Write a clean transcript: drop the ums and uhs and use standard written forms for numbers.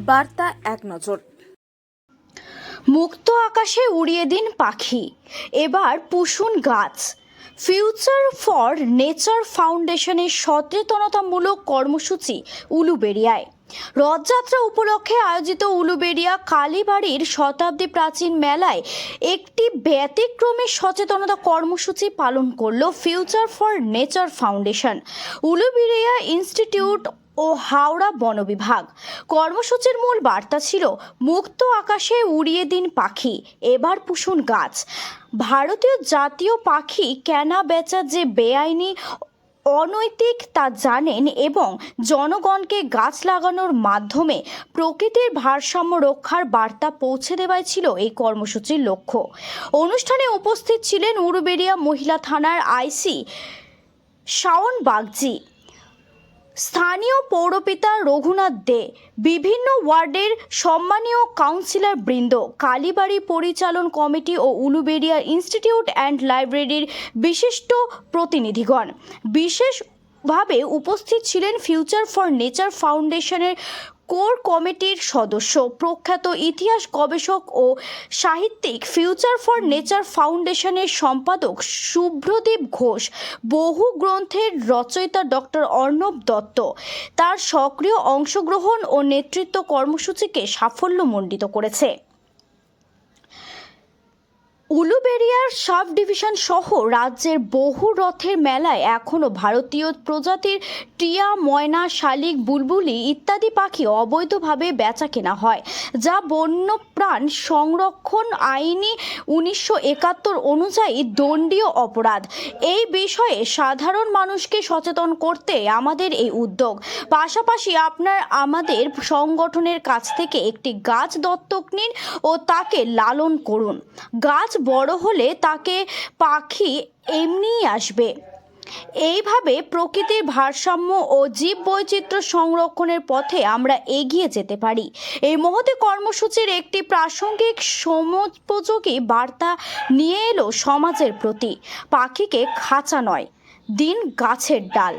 বার্তা এক নজর। মুক্ত আকাশে উড়িয়ে দিন পাখি, এবার পুষুন গাছ। ফিউচার ফর নেচার ফাউন্ডেশনের সচেতনতামূলক কর্মসূচি উলুবেড়িয়ায়। রথযাত্রা উপলক্ষে আয়োজিত উলুবেড়িয়া কালীবাড়ির শতাব্দী প্রাচীন মেলায় একটি ব্যতিক্রমী সচেতনতা কর্মসূচি পালন করল future for nature foundation, Uluberia institute ও হাওড়া বন বিভাগ। কর্মসূচির মূল বার্তা ছিল মুক্ত আকাশে উড়িয়ে দিন পাখি, এবার পুষুন গাছ। ভারতীয় জাতীয় পাখি কেনা বেচা যে বেআইনি অনৈতিক তা জানেন এবং জনগণকে গাছ লাগানোর মাধ্যমে প্রকৃতির ভারসাম্য রক্ষার বার্তা পৌঁছে দেওয়াই ছিল এই কর্মসূচির লক্ষ্য। অনুষ্ঠানে উপস্থিত ছিলেন উলুবেড়িয়া মহিলা থানার আইসি শাওন বাগজি, স্থানীয় পৌরপিতা রঘুনাথ দে, বিভিন্ন ওয়ার্ডের সম্মানীয় কাউন্সিলর বৃন্দ, কালীবাড়ি পরিচালন কমিটি ও উলুবেড়িয়া ইনস্টিটিউট অ্যান্ড লাইব্রেরির বিশিষ্ট প্রতিনিধিগণ। বিশেষভাবে উপস্থিত ছিলেন ফিউচার ফর নেচার ফাউন্ডেশনের কোর কমিটির সদস্য, প্রখ্যাত ইতিহাস গবেষক ও সাহিত্যিক, ফিউচার ফর নেচার ফাউন্ডেশনের সম্পাদক শুভ্রদীপ ঘোষ, বহু গ্রন্থের রচয়িতা ডক্টর অর্ণব দত্ত। তার সক্রিয় অংশগ্রহণ ও নেতৃত্ব কর্মসূচিকে সাফল্যমণ্ডিত করেছে। উলুবেড়িয়ার সাব ডিভিশন সহ রাজ্যের বহু রথের মেলায় এখনও ভারতীয় প্রজাতির টিয়া, ময়না, শালিক, বুলবুলি ইত্যাদি পাখি অবৈধভাবে বেচা কেনা হয়, যা বন্যপ্রাণ সংরক্ষণ আইনি 1971 অনুযায়ী দণ্ডনীয় অপরাধ। এই বিষয়ে সাধারণ মানুষকে সচেতন করতে আমাদের এই উদ্যোগ। পাশাপাশি আমাদের সংগঠনের কাছ থেকে একটি গাছ দত্তক নিন ও তাকে লালন করুন। গাছ বড় হলে তাকে পাখি এমনিই আসবে। এইভাবে প্রকৃতির ভারসাম্য ও জীববৈচিত্র্য সংরক্ষণের পথে আমরা এগিয়ে যেতে পারি। এই মহতী কর্মসূচির একটি প্রাসঙ্গিক সময়োপযোগী বার্তা নিয়ে এলো সমাজের প্রতি। পাখিকে খাঁচা নয়, দিন গাছের ডাল।